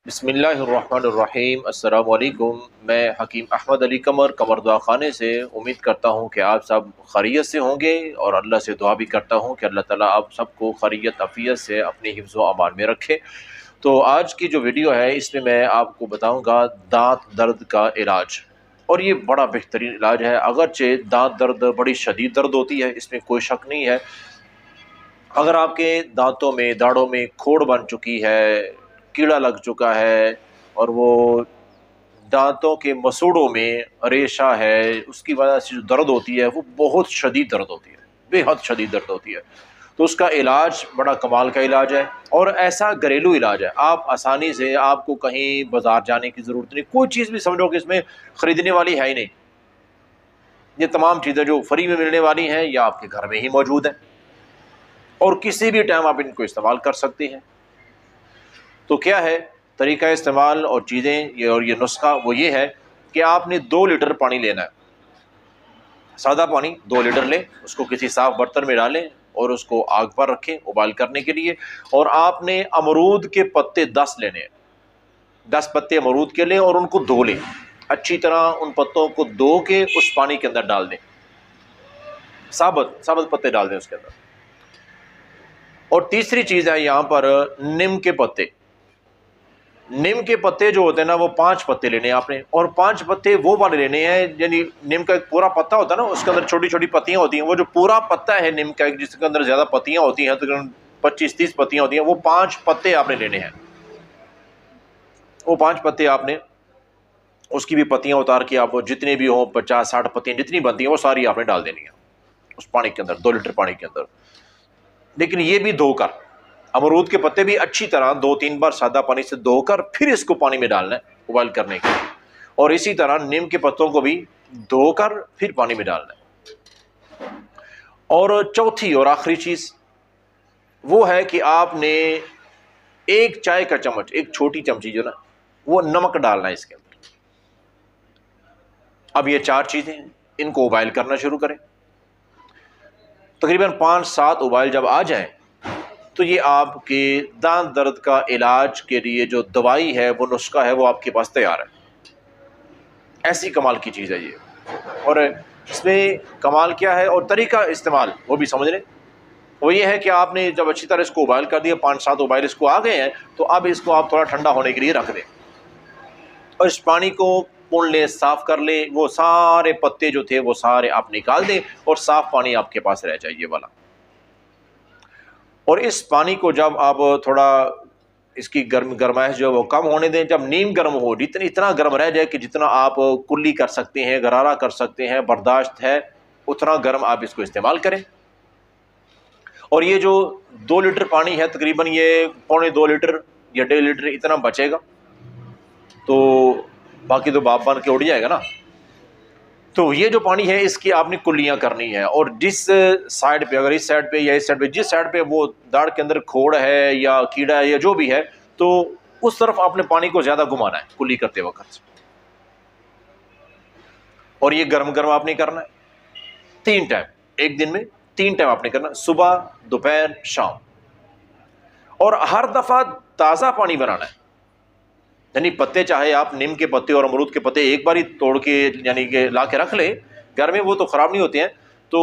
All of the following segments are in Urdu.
بسم اللہ الرحمن الرحیم۔ السلام علیکم۔ میں حکیم احمد علی قمر دعا خانے سے امید کرتا ہوں کہ آپ سب خیریت سے ہوں گے، اور اللہ سے دعا بھی کرتا ہوں کہ اللہ تعالیٰ آپ سب کو خیریت عافیت سے اپنی حفظ و امان میں رکھے۔ تو آج کی جو ویڈیو ہے اس میں میں آپ کو بتاؤں گا دانت درد کا علاج، اور یہ بڑا بہترین علاج ہے۔ اگرچہ دانت درد بڑی شدید درد ہوتی ہے، اس میں کوئی شک نہیں ہے۔ اگر آپ کے دانتوں میں داڑھوں میں کھوڑ بن چکی ہے، کیڑا لگ چکا ہے، اور وہ دانتوں کے مسوڑوں میں ریشہ ہے، اس کی وجہ سے جو درد ہوتی ہے وہ بہت شدید درد ہوتی ہے، بے حد شدید درد ہوتی ہے، تو اس کا علاج بڑا کمال کا علاج ہے، اور ایسا گھریلو علاج ہے۔ آپ آسانی سے، آپ کو کہیں بازار جانے کی ضرورت نہیں، کوئی چیز بھی سمجھو کہ اس میں خریدنے والی ہے ہی نہیں۔ یہ تمام چیزیں جو فری میں ملنے والی ہیں یا آپ کے گھر میں ہی موجود ہیں، اور کسی بھی ٹائم آپ ان کو استعمال کر سکتے ہیں۔ تو کیا ہے طریقہ استعمال اور چیزیں اور یہ نسخہ؟ وہ یہ ہے کہ آپ نے 2 لیٹر پانی لینا ہے، سادہ پانی 2 لیٹر لیں، اس کو کسی صاف برتن میں ڈالیں اور اس کو آگ پر رکھیں ابال کرنے کے لیے، اور آپ نے امرود کے پتے 10 لینے ہیں، 10 پتے امرود کے لیں اور ان کو دھو لیں اچھی طرح، ان پتوں کو دھو کے اس پانی کے اندر ڈال دیں، ثابت پتے ڈال دیں اس کے اندر۔ اور تیسری چیز ہے یہاں پر نیم کے پتے۔ نیم کے پتے جو ہوتے ہیں نا، وہ 5 پتے لینے ہیں آپ نے، اور 5 پتے وہ والے لینے ہیں، یعنی نیم کا ایک پورا پتا ہوتا ہے نا، اس کے اندر چھوٹی چھوٹی پتیاں ہوتی ہیں، وہ جو پورا پتا ہے نیم کا جس کے اندر زیادہ پتیاں ہوتی ہیں، تقریباً 25-30 پتیاں ہوتی ہیں، وہ 5 پتے آپ نے لینے ہیں۔ وہ 5 پتے آپ نے، اس کی بھی پتیاں اتار کے آپ جتنے بھی ہوں 50-60 پتیاں جتنی بنتی ہیں وہ ساری آپ نے ڈال دینی ہیں اس پانی کے اندر، 2 لیٹر پانی کے اندر، لیکن یہ بھی دھو کر۔ امرود کے پتے بھی اچھی طرح 2-3 بار سادہ پانی سے دھو کر پھر اس کو پانی میں ڈالنا ہے ابال کرنے کے لیے، اور اسی طرح نیم کے پتوں کو بھی دھو کر پھر پانی میں ڈالنا ہے۔ اور چوتھی اور آخری چیز وہ ہے کہ آپ نے 1 چائے کا چمچ، ایک چھوٹی چمچی جو نا، وہ نمک ڈالنا ہے اس کے اندر۔ اب یہ 4 چیزیں ہیں، ان کو ابال کرنا شروع کریں، تقریباً 5-7 ابال جب آ جائیں تو یہ آپ کے دانت درد کا علاج کے لیے جو دوائی ہے، وہ نسخہ ہے، وہ آپ کے پاس تیار ہے۔ ایسی کمال کی چیز ہے یہ، اور اس میں کمال کیا ہے اور طریقہ استعمال وہ بھی سمجھ لیں۔ وہ یہ ہے کہ آپ نے جب اچھی طرح اس کو ابال کر دیا، 5-7 ابال اس کو آ گئے ہیں، تو اب اس کو آپ تھوڑا ٹھنڈا ہونے کے لیے رکھ دیں، اور اس پانی کو پون لیں، صاف کر لیں، وہ سارے پتے جو تھے وہ سارے آپ نکال دیں، اور صاف پانی آپ کے پاس رہ جائے یہ والا۔ اور اس پانی کو جب آپ تھوڑا اس کی گرمائش جو ہے وہ کم ہونے دیں، جب نیم گرم ہو، اتنا گرم رہ جائے کہ جتنا آپ کلی کر سکتے ہیں، غرارہ کر سکتے ہیں، برداشت ہے، اتنا گرم آپ اس کو استعمال کریں۔ اور یہ جو 2 لیٹر پانی ہے، تقریباً یہ 2.25 لیٹر یا 1.5 لیٹر اتنا بچے گا، تو باقی تو باپ بن کے اڑ جائے گا نا۔ تو یہ جو پانی ہے اس کی آپ نے کلیاں کرنی ہے، اور جس سائڈ پہ، اگر اس سائڈ پہ یا اس سائڈ پہ، جس سائڈ پہ وہ داڑھ کے اندر کھوڑ ہے یا کیڑا ہے یا جو بھی ہے، تو اس طرف آپ نے پانی کو زیادہ گھمانا ہے کلی کرتے وقت، اور یہ گرم گرم آپ نے کرنا ہے 3 ٹائم، ایک دن میں 3 ٹائم آپ نے کرنا ہے، صبح، دوپہر، شام، اور ہر دفعہ تازہ پانی بنانا ہے۔ یعنی پتے چاہے آپ نیم کے پتے اور امرود کے پتے ایک بار ہی توڑ کے یعنی کہ لا کے رکھ لیں، گھر میں وہ تو خراب نہیں ہوتے ہیں، تو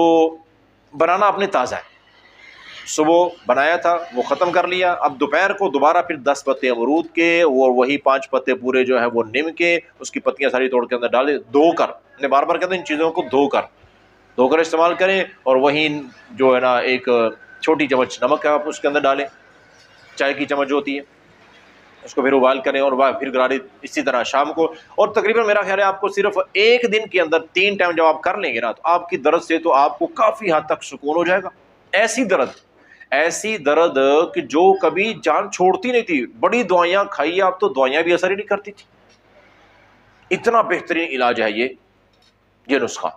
بنانا آپ نے تازہ ہے۔ صبح بنایا تھا وہ ختم کر لیا، اب دوپہر کو دوبارہ پھر 10 پتے امرود کے اور وہی 5 پتے پورے جو ہے وہ نیم کے، اس کی پتیاں ساری توڑ کے اندر ڈالیں، دھو کر، میں بار بار کہتا ہوں ان چیزوں کو دھو کر استعمال کریں، اور وہی جو ہے نا ایک چھوٹی چمچ نمک آپ اس کے اندر ڈالیں، چائے کی چمچ جو ہوتی ہے، اس کو پھر ابال کریں، اور پھر غرارے اسی طرح شام کو، اور تقریباً میرا خیال ہے آپ کو صرف ایک دن کے اندر 3 ٹائم جب آپ کر لیں گے نا، تو آپ کی درد سے تو آپ کو کافی حد تک سکون ہو جائے گا۔ ایسی درد کہ جو کبھی جان چھوڑتی نہیں تھی، بڑی دوائیاں کھائی آپ تو دوائیاں بھی اثر ہی نہیں کرتی تھی، اتنا بہترین علاج ہے یہ نسخہ،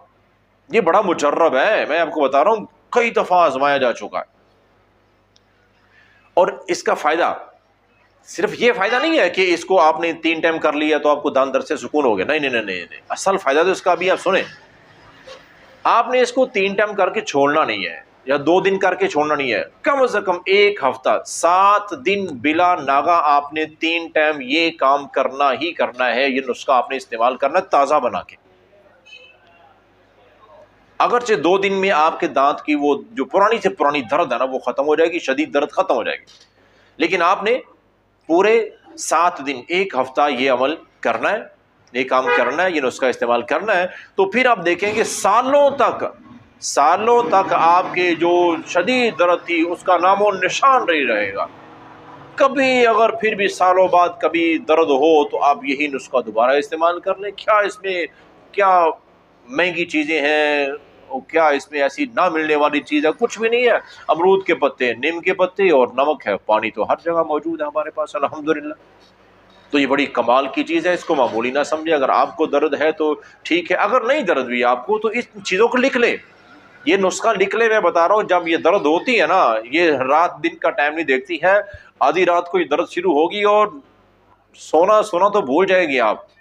یہ بڑا مجرب ہے، میں آپ کو بتا رہا ہوں کئی دفعہ آزمایا جا چکا ہے۔ اور اس کا فائدہ صرف یہ فائدہ نہیں ہے کہ اس کو آپ نے 3 ٹائم کر لیا تو آپ کو دانت درد سے سکون ہو گیا، نہیں، اصل فائدہ تو اس کا ابھی آپ سنیں۔ آپ نے اس کو 3 ٹائم کر کے چھوڑنا نہیں ہے، یا 2 دن کر کے چھوڑنا نہیں ہے، کم از کم 1 ہفتہ 7 دن بلا ناغہ آپ نے 3 ٹائم یہ کام کرنا ہی کرنا ہے، یہ نسخہ آپ نے استعمال کرنا تازہ بنا کے۔ اگرچہ 2 دن میں آپ کے دانت کی وہ جو پرانی سے پرانی درد ہے نا وہ ختم ہو جائے گی، شدید درد ختم ہو جائے گی، لیکن آپ نے پورے 7 دن 1 ہفتہ یہ عمل کرنا ہے، یہ کام کرنا ہے، یہ نسخہ استعمال کرنا ہے، تو پھر آپ دیکھیں گے سالوں تک آپ کے جو شدید درد تھی اس کا نام و نشان نہیں رہے گا۔ کبھی اگر پھر بھی سالوں بعد کبھی درد ہو تو آپ یہی نسخہ دوبارہ استعمال کر لیں۔ کیا اس میں کیا مہنگی چیزیں ہیں، اور کیا اس میں ایسی نہ ملنے والی چیز ہے؟ کچھ بھی نہیں ہے، امرود کے پتے، نیم کے پتے اور نمک ہے، پانی تو ہر جگہ موجود ہے ہمارے پاس الحمدللہ۔ تو یہ بڑی کمال کی چیز ہے، اس کو معمولی نہ سمجھے۔ اگر آپ کو درد ہے تو ٹھیک ہے، اگر نہیں درد بھی آپ کو تو اس چیزوں کو لکھ لیں، یہ نسخہ لکھ لیں۔ میں بتا رہا ہوں جب یہ درد ہوتی ہے نا، یہ رات دن کا ٹائم نہیں دیکھتی ہے، آدھی رات کو یہ درد شروع ہوگی اور سونا تو بھول جائے گی آپ،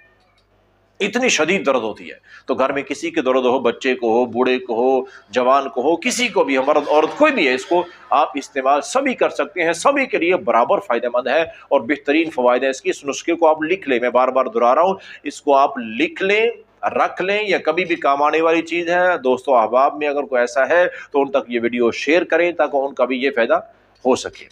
اتنی شدید درد ہوتی ہے۔ تو گھر میں کسی کے درد ہو، بچے کو ہو، بوڑھے کو ہو، جوان کو ہو، کسی کو بھی، مرد عورت کوئی بھی ہے، اس کو آپ استعمال سبھی کر سکتے ہیں، سبھی کے لیے برابر فائدہ مند ہے اور بہترین فوائد ہے اس کی۔ اس نسخے کو آپ لکھ لیں، میں بار بار دہرا رہا ہوں، اس کو آپ لکھ لیں، رکھ لیں، یا کبھی بھی کام آنے والی چیز ہے۔ دوستوں احباب میں اگر کوئی ایسا ہے تو ان تک یہ ویڈیو شیئر کریں تاکہ ان کا بھی یہ فائدہ ہو سکے۔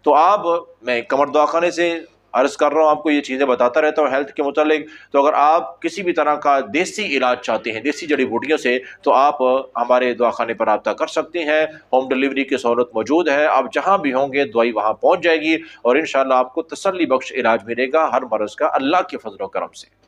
تو آپ، میں قمر دعا خانے سے عرض کر رہا ہوں، آپ کو یہ چیزیں بتاتا رہتا ہوں ہیلتھ کے متعلق۔ تو اگر آپ کسی بھی طرح کا دیسی علاج چاہتے ہیں دیسی جڑی بوٹیوں سے، تو آپ ہمارے دعا خانے پر رابطہ کر سکتے ہیں، ہوم ڈلیوری کی سہولت موجود ہے، آپ جہاں بھی ہوں گے دوائی وہاں پہنچ جائے گی، اور انشاءاللہ آپ کو تسلی بخش علاج ملے گا ہر مرض کا، اللہ کے فضل و کرم سے۔